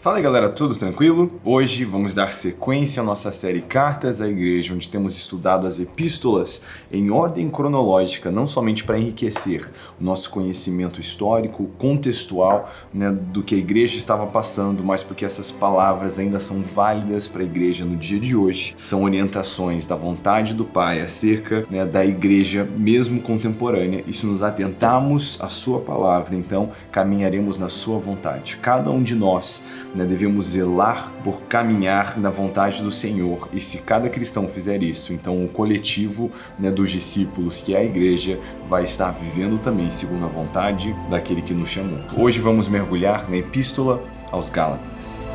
Fala aí, galera, tudo tranquilo? Hoje vamos dar sequência à nossa série Cartas à Igreja, onde temos estudado as epístolas em ordem cronológica, não somente para enriquecer o nosso conhecimento histórico, contextual, do que a igreja estava passando, mas porque essas palavras ainda são válidas para a igreja no dia de hoje. São orientações da vontade do Pai acerca da igreja mesmo contemporânea, e se nos atentamos à sua palavra, então caminharemos na sua vontade. Cada um de nós devemos zelar por caminhar na vontade do Senhor, e se cada cristão fizer isso, então o coletivo dos discípulos, que é a igreja, vai estar vivendo também segundo a vontade daquele que nos chamou. Hoje vamos mergulhar na Epístola aos Gálatas.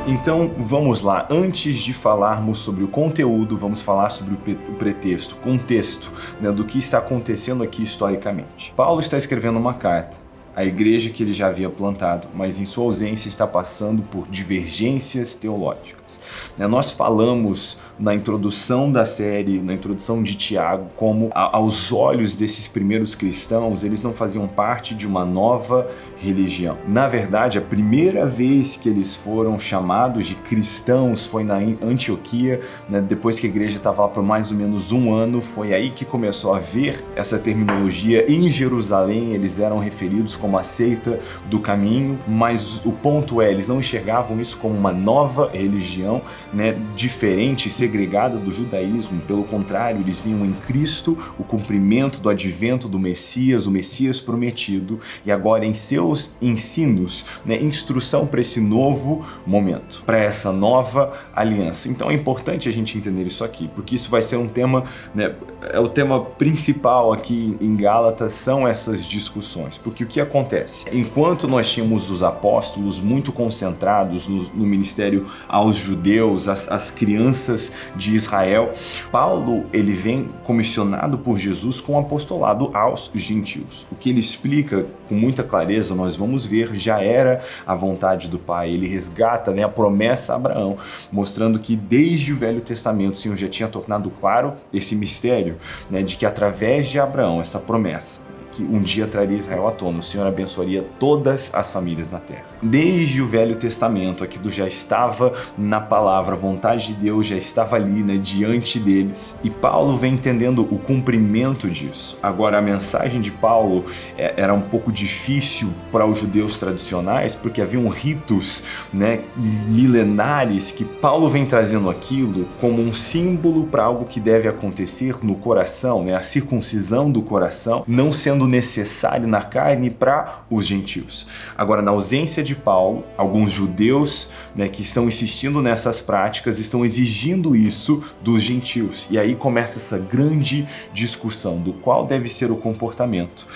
Então vamos lá, antes de falarmos sobre o conteúdo, vamos falar sobre o pretexto, contexto do que está acontecendo aqui historicamente. Paulo está escrevendo uma carta à igreja que ele já havia plantado, mas em sua ausência está passando por divergências teológicas. Nós falamos na introdução da série, na introdução de Tiago, como aos olhos desses primeiros cristãos, eles não faziam parte de uma nova religião. Na verdade, a primeira vez que eles foram chamados de cristãos foi na Antioquia, depois que a igreja estava lá por mais ou menos um ano, foi aí que começou a haver essa terminologia. Em Jerusalém, eles eram referidos como a seita do caminho, mas o ponto é, eles não enxergavam isso como uma nova religião, diferente, segregada do judaísmo. Pelo contrário, eles viam em Cristo o cumprimento do advento do Messias, o Messias prometido, e agora em seus ensinos, instrução para esse novo momento, para essa nova aliança. Então é importante a gente entender isso aqui, porque isso vai ser um tema, é o tema principal aqui em Gálatas, são essas discussões, porque o que acontece? Enquanto nós tínhamos os apóstolos muito concentrados no ministério aos judeus, às crianças de Israel, Paulo ele vem comissionado por Jesus com o apostolado aos gentios. O que ele explica com muita clareza, nós vamos ver, já era a vontade do Pai. Ele resgata a promessa a Abraão, mostrando que desde o Velho Testamento o Senhor já tinha tornado claro esse mistério, de que através de Abraão, essa promessa, que um dia traria Israel à tona, o Senhor abençoaria todas as famílias na terra. Desde o Velho Testamento, aquilo já estava na palavra, a vontade de Deus já estava ali, diante deles. E Paulo vem entendendo o cumprimento disso. Agora, a mensagem de Paulo era um pouco difícil para os judeus tradicionais, porque haviam ritos milenares que Paulo vem trazendo aquilo como um símbolo para algo que deve acontecer no coração, a circuncisão do coração, não sendo necessário na carne para os gentios. Agora, na ausência de Paulo, alguns judeus que estão insistindo nessas práticas estão exigindo isso dos gentios. E aí começa essa grande discussão do qual deve ser o comportamento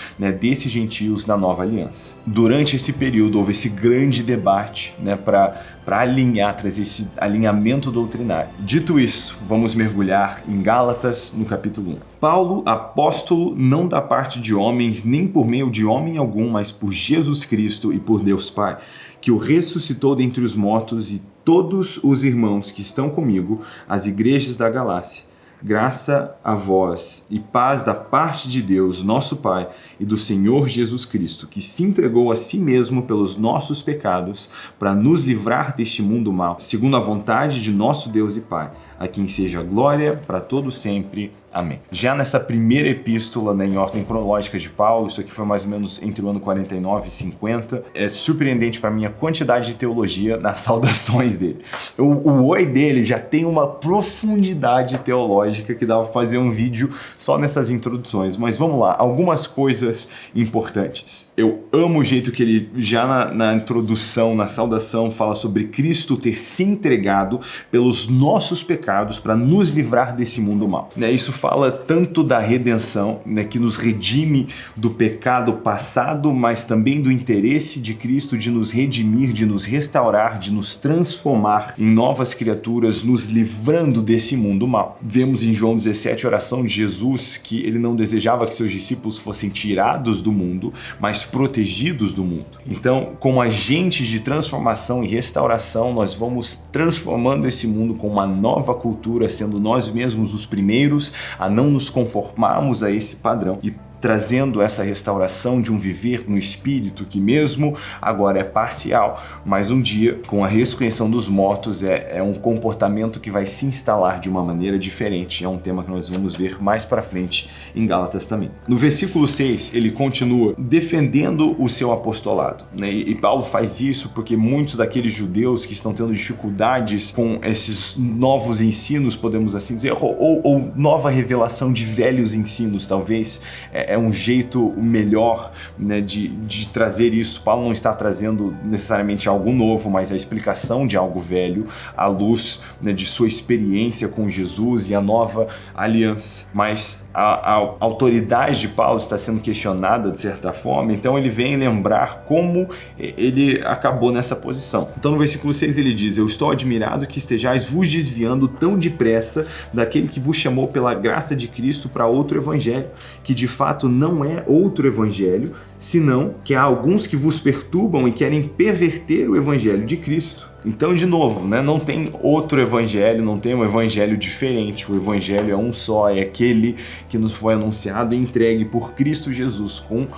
desses gentios na nova aliança. Durante esse período houve esse grande debate para alinhar, trazer esse alinhamento doutrinário. Dito isso, vamos mergulhar em Gálatas no capítulo 1. Paulo, apóstolo, não da parte de homens, nem por meio de homem algum, mas por Jesus Cristo e por Deus Pai, que o ressuscitou dentre os mortos, e todos os irmãos que estão comigo, as igrejas da Galácia. Graça a vós e paz da parte de Deus, nosso Pai, e do Senhor Jesus Cristo, que se entregou a si mesmo pelos nossos pecados, para nos livrar deste mundo mau, segundo a vontade de nosso Deus e Pai, a quem seja glória para todo sempre. Amém. Já nessa primeira epístola, em ordem cronológica de Paulo, isso aqui foi mais ou menos entre o ano 49 e 50, é surpreendente para mim a quantidade de teologia nas saudações dele. O oi dele já tem uma profundidade teológica que dava para fazer um vídeo só nessas introduções, mas vamos lá, algumas coisas importantes. Eu amo o jeito que ele, já na introdução, na saudação, fala sobre Cristo ter se entregado pelos nossos pecados para nos livrar desse mundo mau. Isso fala tanto da redenção, que nos redime do pecado passado, mas também do interesse de Cristo de nos redimir, de nos restaurar, de nos transformar em novas criaturas, nos livrando desse mundo mau. Vemos em João 17 a oração de Jesus que ele não desejava que seus discípulos fossem tirados do mundo, mas protegidos do mundo. Então, como agentes de transformação e restauração, nós vamos transformando esse mundo com uma nova cultura, sendo nós mesmos os primeiros a não nos conformarmos a esse padrão e trazendo essa restauração de um viver no espírito que mesmo agora é parcial, mas um dia, com a ressurreição dos mortos, é um comportamento que vai se instalar de uma maneira diferente. É um tema que nós vamos ver mais para frente em Gálatas também. No versículo 6, ele continua defendendo o seu apostolado, né? E Paulo faz isso porque muitos daqueles judeus que estão tendo dificuldades com esses novos ensinos, podemos assim dizer, ou nova revelação de velhos ensinos, talvez, é um jeito melhor, né, de trazer isso. Paulo não está trazendo necessariamente algo novo, mas a explicação de algo velho à luz, né, de sua experiência com Jesus e a nova aliança. Mas a autoridade de Paulo está sendo questionada de certa forma, então ele vem lembrar como ele acabou nessa posição. Então no versículo 6 ele diz: eu estou admirado que estejais vos desviando tão depressa daquele que vos chamou pela graça de Cristo para outro evangelho, que de fato não é outro evangelho, senão que há alguns que vos perturbam e querem perverter o evangelho de Cristo. Então, de novo, né, não tem outro evangelho, não tem um evangelho diferente. O evangelho é um só, é aquele que nos foi anunciado e entregue por Cristo Jesus, com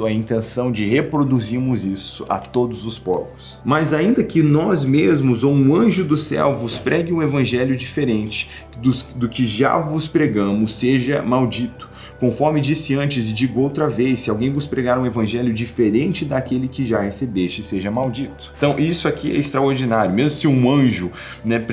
a intenção de reproduzirmos isso a todos os povos. Mas ainda que nós mesmos ou um anjo do céu vos pregue um evangelho diferente do que já vos pregamos, seja maldito. Conforme disse antes e digo outra vez, se alguém vos pregar um evangelho diferente daquele que já recebeste, seja maldito. Então isso aqui é extraordinário. Mesmo se um anjo, né,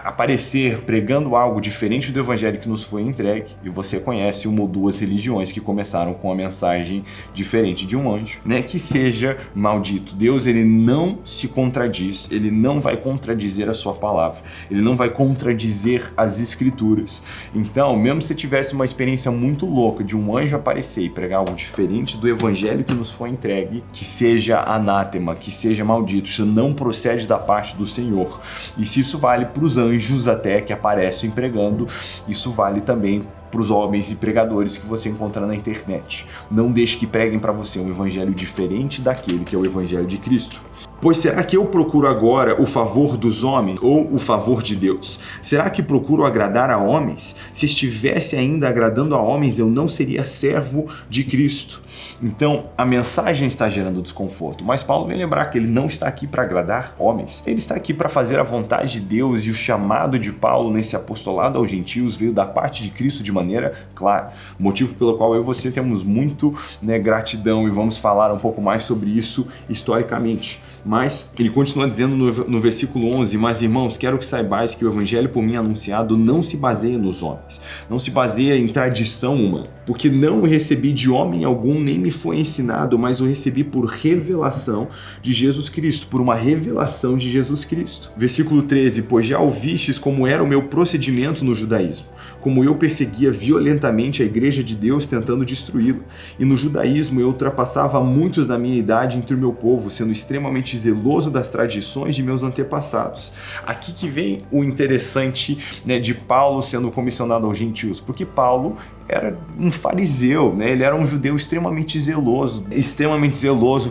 aparecer pregando algo diferente do evangelho que nos foi entregue, e você conhece uma ou duas religiões que começaram com a mensagem diferente de um anjo, né, que seja maldito. Deus, ele não se contradiz, ele não vai contradizer a sua palavra, ele não vai contradizer as escrituras. Então, mesmo se tivesse uma experiência muito louca de um anjo aparecer e pregar algo diferente do evangelho que nos foi entregue, que seja anátema, que seja maldito, isso não procede da parte do Senhor. E se isso vale para os anjos até que aparecem pregando, isso vale também para os homens e pregadores que você encontra na internet. Não deixe que preguem para você um evangelho diferente daquele que é o evangelho de Cristo. Pois será que eu procuro agora o favor dos homens ou o favor de Deus? Será que procuro agradar a homens? Se estivesse ainda agradando a homens, eu não seria servo de Cristo. Então, a mensagem está gerando desconforto, mas Paulo vem lembrar que ele não está aqui para agradar homens. Ele está aqui para fazer a vontade de Deus, e o chamado de Paulo nesse apostolado aos gentios veio da parte de Cristo de maneira clara. Motivo pelo qual eu e você temos muito, né, gratidão, e vamos falar um pouco mais sobre isso historicamente. Mas ele continua dizendo no versículo 11: mas irmãos, quero que saibais que o evangelho por mim anunciado não se baseia nos homens, não se baseia em tradição humana, porque não o recebi de homem algum, nem me foi ensinado, mas o recebi por revelação de Jesus Cristo, por uma revelação de Jesus Cristo. Versículo 13: pois já ouvistes como era o meu procedimento no judaísmo, como eu perseguia violentamente a igreja de Deus, tentando destruí-la, e no judaísmo eu ultrapassava muitos da minha idade entre o meu povo, sendo extremamente zeloso das tradições de meus antepassados. Aqui que vem o interessante, né, de Paulo sendo comissionado aos gentios, porque Paulo era um fariseu, né? Ele era um judeu extremamente zeloso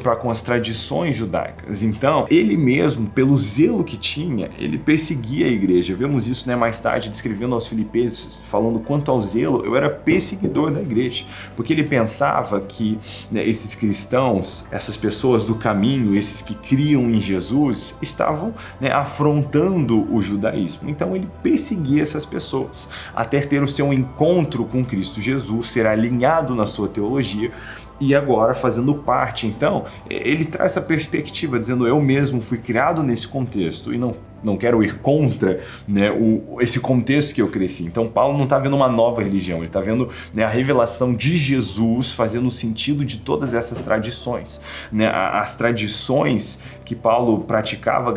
para com as tradições judaicas. Então, ele mesmo, pelo zelo que tinha, ele perseguia a igreja. Vemos isso, né, mais tarde, descrevendo aos Filipenses, falando quanto ao zelo, eu era perseguidor da igreja, porque ele pensava que, né, esses cristãos, essas pessoas do caminho, esses que criam em Jesus, estavam, né, afrontando o judaísmo. Então, ele perseguia essas pessoas, até ter o seu encontro com Cristo Jesus, ser alinhado na sua teologia e agora fazendo parte. Então, ele traz essa perspectiva, dizendo: eu mesmo fui criado nesse contexto e não quero ir contra, né, esse contexto que eu cresci. Então, Paulo não está vendo uma nova religião, ele está vendo, né, a revelação de Jesus fazendo sentido de todas essas tradições. Né? As tradições que Paulo praticava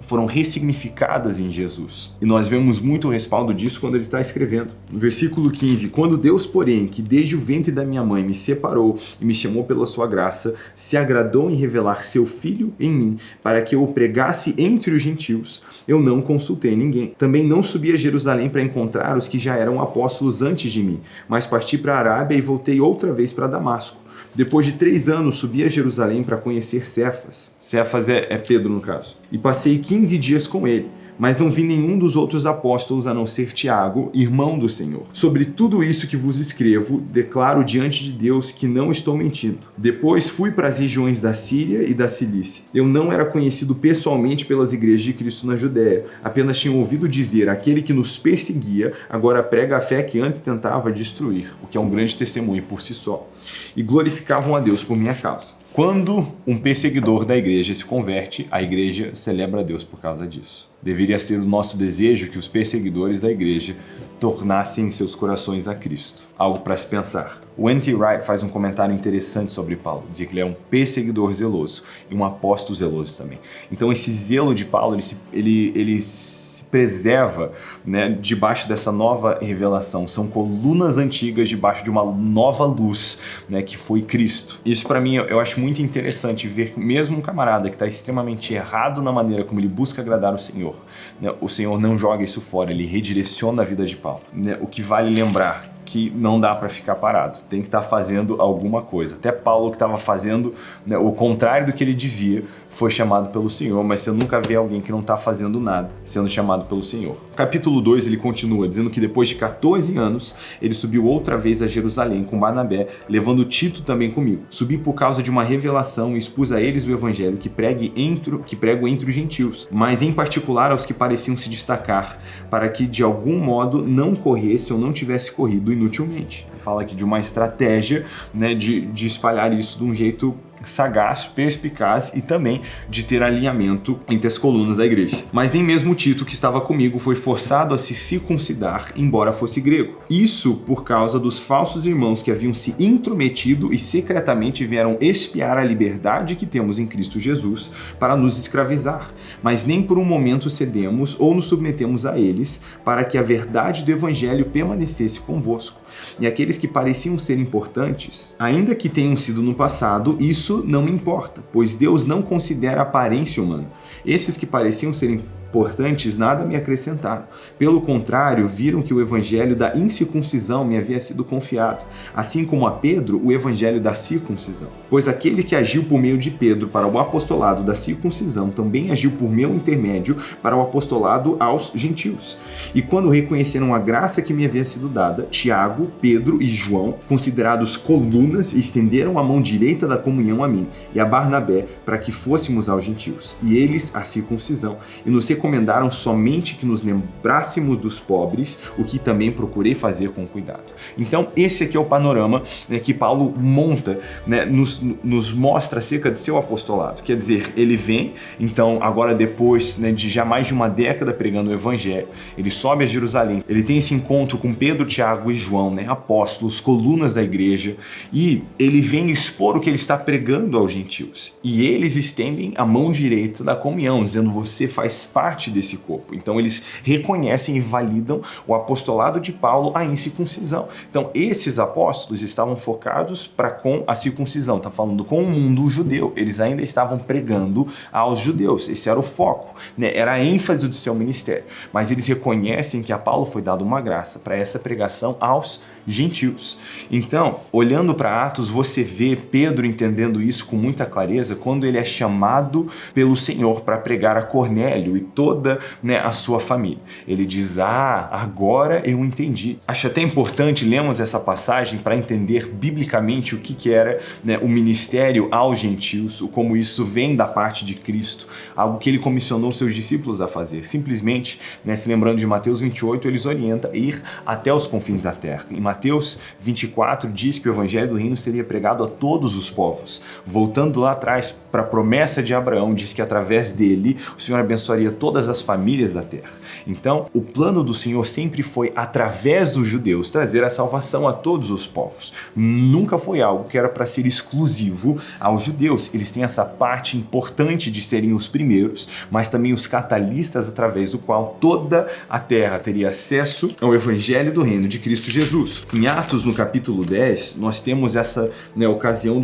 foram ressignificadas em Jesus. E nós vemos muito o respaldo disso quando ele está escrevendo. No versículo 15: quando Deus, porém, que desde o ventre da minha mãe me separou e me chamou pela sua graça, se agradou em revelar seu Filho em mim, para que eu o pregasse entre os gentios, eu não consultei ninguém. Também não subi a Jerusalém para encontrar os que já eram apóstolos antes de mim, mas parti para a Arábia e voltei outra vez para Damasco. Depois de 3 anos, subi a Jerusalém para conhecer Cefas. Cefas é Pedro, no caso. E passei 15 dias com ele. mas não vi nenhum dos outros apóstolos a não ser Tiago, irmão do Senhor. Sobre tudo isso que vos escrevo, declaro diante de Deus que não estou mentindo. Depois fui para as regiões da Síria e da Cilícia. Eu não era conhecido pessoalmente pelas igrejas de Cristo na Judéia, apenas tinha ouvido dizer: aquele que nos perseguia agora prega a fé que antes tentava destruir, o que é um grande testemunho por si só, e glorificavam a Deus por minha causa. Quando um perseguidor da igreja se converte, a igreja celebra a Deus por causa disso. Deveria ser o nosso desejo que os perseguidores da igreja tornassem seus corações a Cristo. Algo para se pensar. O N.T. Wright faz um comentário interessante sobre Paulo. Diz que ele é um perseguidor zeloso e um apóstolo zeloso também. Então esse zelo de Paulo, ele se preserva, né, debaixo dessa nova revelação. São colunas antigas debaixo de uma nova luz, né, que foi Cristo. Isso para mim eu acho muito interessante, ver mesmo um camarada que está extremamente errado na maneira como ele busca agradar o Senhor, né, o Senhor não joga isso fora, ele redireciona a vida de Paulo. Né, o que vale lembrar que não dá para ficar parado, tem que estar fazendo alguma coisa. Até Paulo, que estava fazendo, né, o contrário do que ele devia, foi chamado pelo Senhor, mas você nunca vê alguém que não está fazendo nada sendo chamado pelo Senhor. Capítulo 2, ele continua dizendo que depois de 14 anos, ele subiu outra vez a Jerusalém com Barnabé, levando Tito também comigo. Subi por causa de uma revelação e expus a eles o evangelho que prego entre os gentios, mas em particular aos que pareciam se destacar, para que de algum modo não corresse ou não tivesse corrido inutilmente. Ele fala aqui de uma estratégia, né, de espalhar isso de um jeito sagaz, perspicaz e também de ter alinhamento entre as colunas da igreja. Mas nem mesmo Tito, que estava comigo, foi forçado a se circuncidar, embora fosse grego. Isso por causa dos falsos irmãos que haviam se intrometido e secretamente vieram espiar a liberdade que temos em Cristo Jesus para nos escravizar. Mas nem por um momento cedemos ou nos submetemos a eles, para que a verdade do evangelho permanecesse convosco. E aqueles que pareciam ser importantes, ainda que tenham sido no passado, isso não importa, pois Deus não considera a aparência humana. Esses que pareciam ser importantes nada me acrescentaram. Pelo contrário, viram que o evangelho da incircuncisão me havia sido confiado, assim como a Pedro o evangelho da circuncisão. Pois aquele que agiu por meio de Pedro para o apostolado da circuncisão também agiu por meu intermédio para o apostolado aos gentios. E quando reconheceram a graça que me havia sido dada, Tiago, Pedro e João, considerados colunas, estenderam a mão direita da comunhão a mim e a Barnabé para que fôssemos aos gentios, e eles a circuncisão, e nos recomendaram somente que nos lembrássemos dos pobres, o que também procurei fazer com cuidado. Então, esse aqui é o panorama, né, que Paulo monta, né, nos mostra acerca de seu apostolado. Quer dizer, ele vem, então, agora depois, né, de já mais de uma década pregando o evangelho, ele sobe a Jerusalém, ele tem esse encontro com Pedro, Tiago e João, né, apóstolos, colunas da igreja, e ele vem expor o que ele está pregando aos gentios. E eles estendem a mão direita da comunhão, dizendo: você faz parte desse corpo. Então eles reconhecem e validam o apostolado de Paulo à incircuncisão. Então esses apóstolos estavam focados para com a circuncisão, está falando com o mundo judeu. Eles ainda estavam pregando aos judeus. Esse era o foco, né? Era a ênfase do seu ministério. Mas eles reconhecem que a Paulo foi dada uma graça para essa pregação aos gentios. Então, olhando para Atos, você vê Pedro entendendo isso com muita clareza quando ele é chamado pelo Senhor para pregar a Cornélio e toda, né, a sua família. Ele diz: agora eu entendi. Acho até importante lermos essa passagem para entender biblicamente o que era, né, o ministério aos gentios, como isso vem da parte de Cristo, algo que ele comissionou seus discípulos a fazer. Simplesmente, né, se lembrando de Mateus 28, eles orientam a ir até os confins da terra. Em Mateus 24 diz que o evangelho do reino seria pregado a todos os povos. Voltando lá atrás para a promessa de Abraão, diz que através dele o Senhor abençoaria todas as famílias da terra. Então, o plano do Senhor sempre foi, através dos judeus, trazer a salvação a todos os povos. Nunca foi algo que era para ser exclusivo aos judeus. Eles têm essa parte importante de serem os primeiros, mas também os catalistas através do qual toda a terra teria acesso ao evangelho do reino de Cristo Jesus. Em Atos, no capítulo 10, nós temos essa, né, ocasião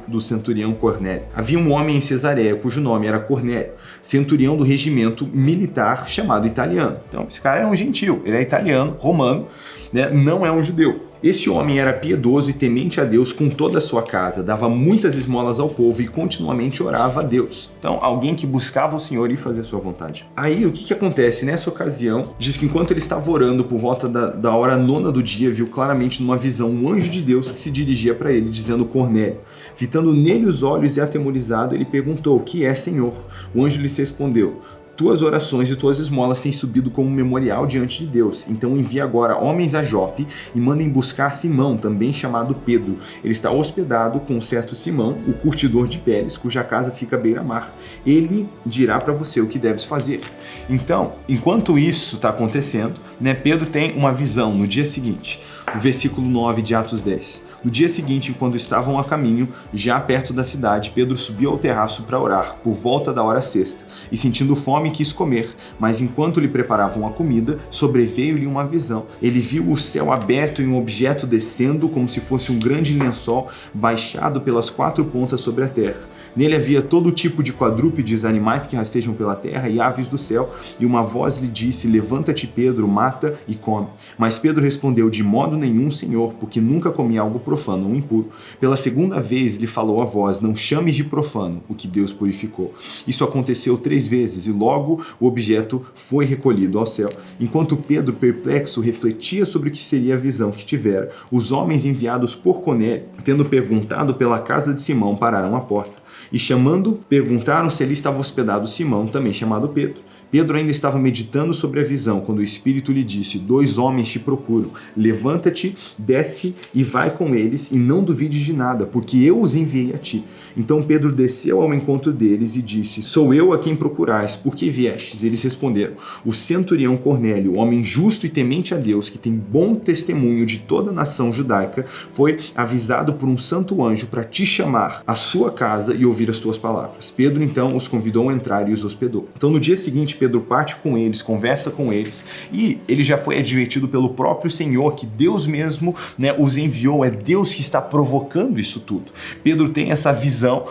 do centurião Cornélio. Havia um homem em Cesareia, cujo nome era Cornélio, centurião do regimento militar chamado Italiano. Então, esse cara é um gentil, ele é italiano, romano, né, não é um judeu. Esse homem era piedoso e temente a Deus com toda a sua casa, dava muitas esmolas ao povo e continuamente orava a Deus. Então, alguém que buscava o Senhor e fazia sua vontade. Aí, o que acontece nessa ocasião? Diz que enquanto ele estava orando por volta da hora 9ª do dia, viu claramente numa visão um anjo de Deus que se dirigia para ele, dizendo: Cornélio. Fitando nele os olhos e atemorizado, ele perguntou: O que é, Senhor? O anjo lhes respondeu: Tuas orações e tuas esmolas têm subido como memorial diante de Deus. Então envia agora homens a Jope e mandem buscar Simão, também chamado Pedro. Ele está hospedado com um certo Simão, o curtidor de peles, cuja casa fica à beira-mar. Ele dirá para você o que deves fazer. Então, enquanto isso está acontecendo, Pedro tem uma visão no dia seguinte. O versículo 9 de Atos 10. No dia seguinte, quando estavam a caminho, já perto da cidade, Pedro subiu ao terraço para orar, por volta da hora 6ª, e sentindo fome quis comer, mas enquanto lhe preparavam a comida, sobreveio-lhe uma visão. Ele viu o céu aberto e um objeto descendo como se fosse um grande lençol baixado pelas 4 pontas sobre a terra. Nele havia todo tipo de quadrúpedes, animais que rastejam pela terra e aves do céu, e uma voz lhe disse: Levanta-te, Pedro, mata e come. Mas Pedro respondeu: De modo nenhum, Senhor, porque nunca comi algo profano ou impuro. Pela 2ª vez lhe falou a voz: Não chames de profano o que Deus purificou. Isso aconteceu 3 vezes e logo o objeto foi recolhido ao céu. Enquanto Pedro, perplexo, refletia sobre o que seria a visão que tivera, os homens enviados por Cornélio, tendo perguntado pela casa de Simão, pararam à porta. E chamando, perguntaram se ali estava hospedado Simão, também chamado Pedro. Pedro ainda estava meditando sobre a visão, quando o Espírito lhe disse: 2 homens te procuram. Levanta-te, desce e vai com eles, e não duvides de nada, porque eu os enviei a ti. Então Pedro desceu ao encontro deles e disse: Sou eu a quem procurais, por que viestes? Eles responderam: O centurião Cornélio, homem justo e temente a Deus, que tem bom testemunho de toda a nação judaica, foi avisado por um santo anjo para te chamar à sua casa e ouvir as tuas palavras. Pedro então os convidou a entrar e os hospedou. Então no dia seguinte, Pedro parte com eles, conversa com eles, e ele já foi advertido pelo próprio Senhor que Deus mesmo os enviou, é Deus que está provocando isso tudo. Pedro tem essa visão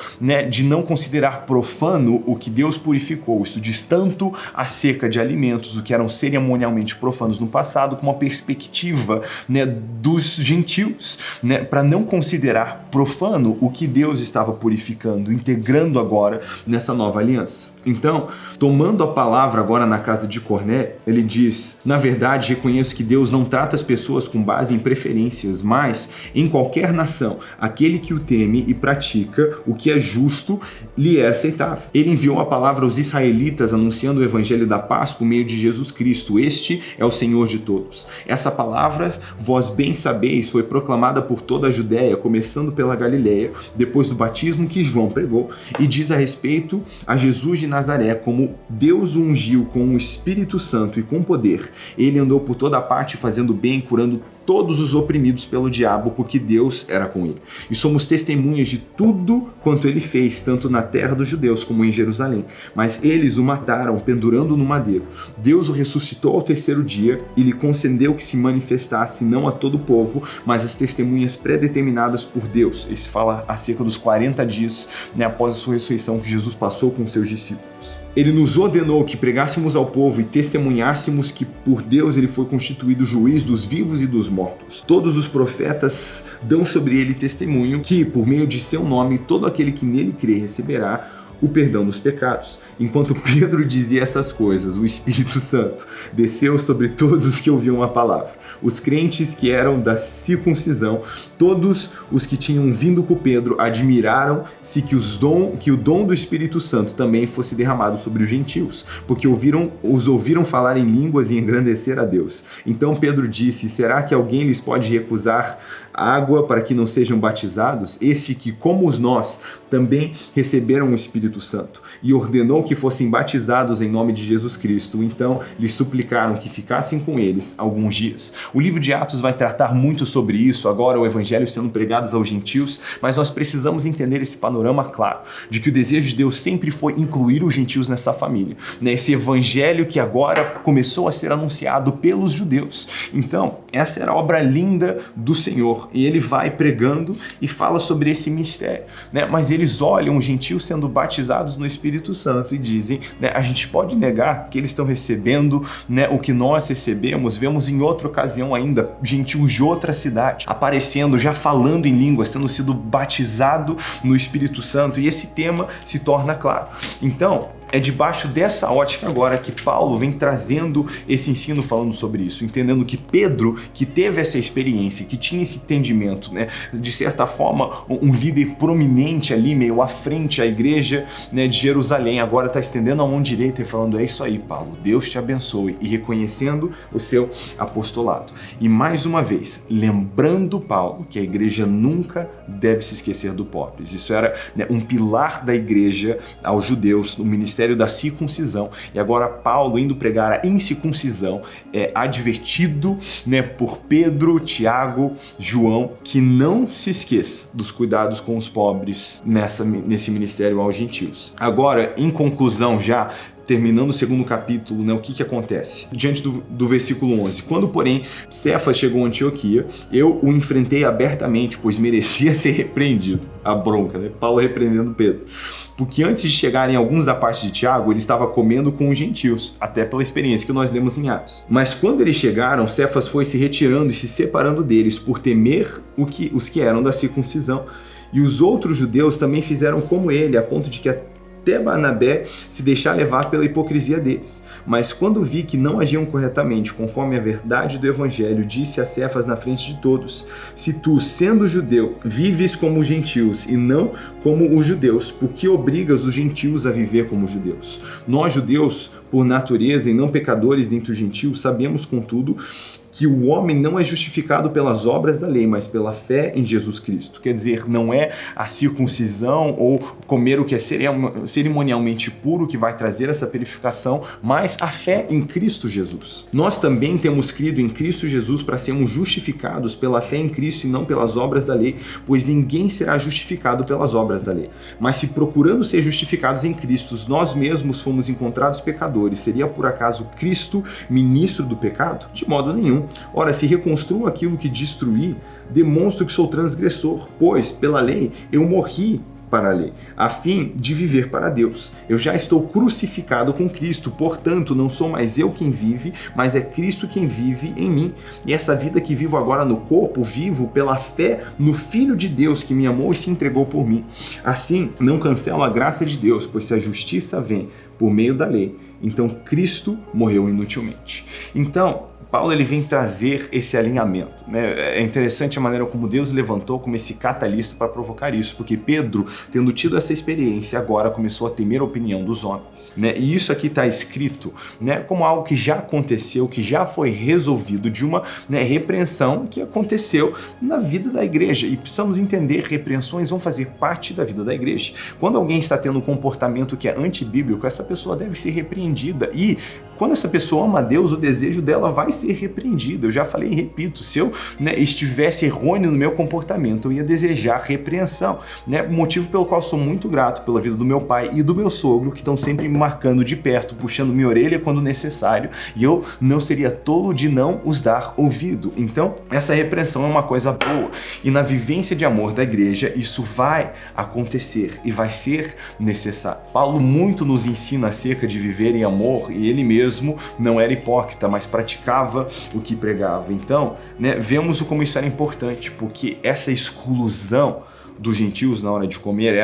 de não considerar profano o que Deus purificou. Isso diz tanto acerca de alimentos, o que eram cerimonialmente profanos no passado, como a perspectiva dos gentios, para não considerar profano o que Deus estava purificando, integrando agora nessa nova aliança. Então, tomando a palavra agora na casa de Cornélio, ele diz: Na verdade, reconheço que Deus não trata as pessoas com base em preferências, mas em qualquer nação, aquele que o teme e pratica o que é justo lhe é aceitável. Ele enviou a palavra aos israelitas, anunciando o evangelho da paz por meio de Jesus Cristo. Este é o Senhor de todos. Essa palavra, vós bem sabeis, foi proclamada por toda a Judéia, começando pela Galileia, depois do batismo que João pregou, e diz a respeito a Jesus de Nazaré, como Deus o ungiu com o Espírito Santo e com poder. Ele andou por toda parte fazendo bem, curando todos os oprimidos pelo diabo, porque Deus era com ele. E somos testemunhas de tudo quanto ele fez, tanto na terra dos judeus como em Jerusalém. Mas eles o mataram, pendurando no madeiro. Deus o ressuscitou ao 3º dia e lhe concedeu que se manifestasse não a todo o povo, mas as testemunhas predeterminadas por Deus. Isso fala acerca dos 40 dias após a sua ressurreição que Jesus passou com seus discípulos. Ele nos ordenou que pregássemos ao povo e testemunhássemos que por Deus ele foi constituído juiz dos vivos e dos mortos. Todos os profetas dão sobre ele testemunho que, por meio de seu nome, todo aquele que nele crê receberá o perdão dos pecados. Enquanto Pedro dizia essas coisas, o Espírito Santo desceu sobre todos os que ouviam a palavra. Os crentes que eram da circuncisão, todos os que tinham vindo com Pedro, admiraram-se que o dom do Espírito Santo também fosse derramado sobre os gentios, porque os ouviram falar em línguas e engrandecer a Deus. Então Pedro disse: será que alguém lhes pode recusar água para que não sejam batizados? Este que, como nós, também receberam o Espírito Santo, e ordenou que fossem batizados em nome de Jesus Cristo. Então lhes suplicaram que ficassem com eles alguns dias. O livro de Atos vai tratar muito sobre isso, agora o evangelho sendo pregado aos gentios, mas nós precisamos entender esse panorama claro, de que o desejo de Deus sempre foi incluir os gentios nessa família, esse evangelho que agora começou a ser anunciado pelos judeus. Então, essa era a obra linda do Senhor, e ele vai pregando e fala sobre esse mistério, né? Mas eles olham os gentios sendo batizados no Espírito Santo e dizem, né, a gente pode negar que eles estão recebendo, né, o que nós recebemos. Vemos em outra ocasião ainda gentios de outra cidade aparecendo, já falando em línguas, tendo sido batizado no Espírito Santo, e esse tema se torna claro. Então, é debaixo dessa ótica agora que Paulo vem trazendo esse ensino falando sobre isso, entendendo que Pedro, que teve essa experiência, que tinha esse entendimento, né, de certa forma um líder prominente ali, meio à frente à igreja, né, de Jerusalém, agora está estendendo a mão direita e falando, é isso aí, Paulo, Deus te abençoe, e reconhecendo o seu apostolado. E mais uma vez, lembrando Paulo que a igreja nunca deve se esquecer do pobre. Isso era, né, um pilar da igreja aos judeus no ministério da circuncisão, e agora Paulo, indo pregar a incircuncisão, é advertido, né, por Pedro, Tiago, João, que não se esqueça dos cuidados com os pobres nesse ministério aos gentios. Agora, em conclusão já, terminando o segundo capítulo, né, o que acontece? Diante do versículo 11. Quando, porém, Cefas chegou a Antioquia, eu o enfrentei abertamente, pois merecia ser repreendido. A bronca, né? Paulo repreendendo Pedro. Porque antes de chegarem alguns da parte de Tiago, ele estava comendo com os gentios, até pela experiência que nós lemos em Atos. Mas quando eles chegaram, Cefas foi se retirando e se separando deles, por temer os que eram da circuncisão. E os outros judeus também fizeram como ele, a ponto de que até Barnabé se deixar levar pela hipocrisia deles. Mas quando vi que não agiam corretamente, conforme a verdade do evangelho, disse a Cefas na frente de todos: se tu, sendo judeu, vives como os gentios e não como os judeus, por que obrigas os gentios a viver como os judeus? Nós, judeus, por natureza e não pecadores dentre os gentios, sabemos, contudo, que o homem não é justificado pelas obras da lei, mas pela fé em Jesus Cristo. Quer dizer, não é a circuncisão ou comer o que é cerimonialmente puro que vai trazer essa purificação, mas a fé em Cristo Jesus. Nós também temos crido em Cristo Jesus para sermos justificados pela fé em Cristo e não pelas obras da lei, pois ninguém será justificado pelas obras da lei. Mas se procurando ser justificados em Cristo, nós mesmos fomos encontrados pecadores, seria por acaso Cristo ministro do pecado? De modo nenhum. Ora, se reconstruo aquilo que destruí, demonstro que sou transgressor, pois, pela lei, eu morri para a lei, a fim de viver para Deus. Eu já estou crucificado com Cristo, portanto, não sou mais eu quem vive, mas é Cristo quem vive em mim. E essa vida que vivo agora no corpo, vivo pela fé no Filho de Deus que me amou e se entregou por mim. Assim, não cancelo a graça de Deus, pois se a justiça vem por meio da lei, então Cristo morreu inutilmente. Então, Paulo ele vem trazer esse alinhamento, né? É interessante a maneira como Deus levantou como esse catalista para provocar isso, porque Pedro, tendo tido essa experiência, agora começou a temer a opinião dos homens, né? E isso aqui está escrito, né, como algo que já aconteceu, que já foi resolvido de uma, né, repreensão que aconteceu na vida da igreja. E precisamos entender, repreensões vão fazer parte da vida da igreja. Quando alguém está tendo um comportamento que é antibíblico, essa pessoa deve ser repreendida. E quando essa pessoa ama a Deus, o desejo dela vai ser repreendido. Eu já falei e repito, se eu, né, estivesse errôneo no meu comportamento, eu ia desejar repreensão, né? Motivo pelo qual sou muito grato pela vida do meu pai e do meu sogro, que estão sempre me marcando de perto, puxando minha orelha quando necessário, e eu não seria tolo de não os dar ouvido. Então, essa repreensão é uma coisa boa, e na vivência de amor da igreja, isso vai acontecer e vai ser necessário. Paulo muito nos ensina acerca de viver em amor, e ele mesmo não era hipócrita, mas praticava o que pregava. Então, né, vemos como isso era importante, porque essa exclusão dos gentios na hora de comer,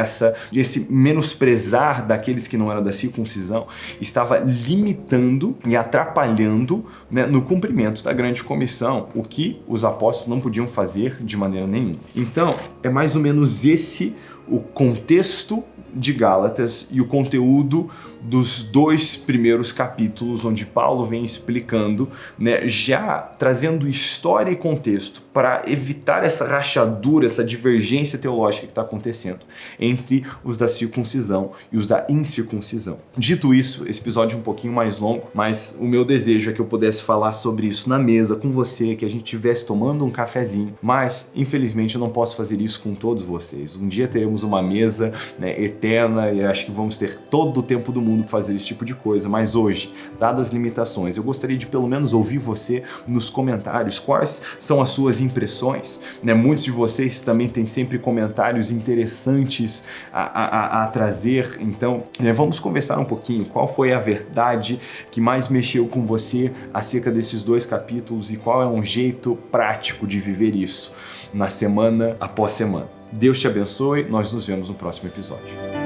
esse menosprezar daqueles que não eram da circuncisão, estava limitando e atrapalhando, né, no cumprimento da grande comissão, o que os apóstolos não podiam fazer de maneira nenhuma. Então, é mais ou menos esse o contexto de Gálatas e o conteúdo dos 2 primeiros capítulos, onde Paulo vem explicando, né, já trazendo história e contexto para evitar essa rachadura, essa divergência teológica que está acontecendo entre os da circuncisão e os da incircuncisão. Dito isso, esse episódio é um pouquinho mais longo, mas o meu desejo é que eu pudesse falar sobre isso na mesa com você, que a gente estivesse tomando um cafezinho, mas infelizmente eu não posso fazer isso com todos vocês. Um dia teremos uma mesa, né, eterna quarentena e acho que vamos ter todo o tempo do mundo para fazer esse tipo de coisa, mas hoje, dadas as limitações, eu gostaria de pelo menos ouvir você nos comentários, quais são as suas impressões, né? Muitos de vocês também têm sempre comentários interessantes a trazer, então vamos conversar um pouquinho, qual foi a verdade que mais mexeu com você acerca desses 2 capítulos e qual é um jeito prático de viver isso na semana após semana. Deus te abençoe, nós nos vemos no próximo episódio.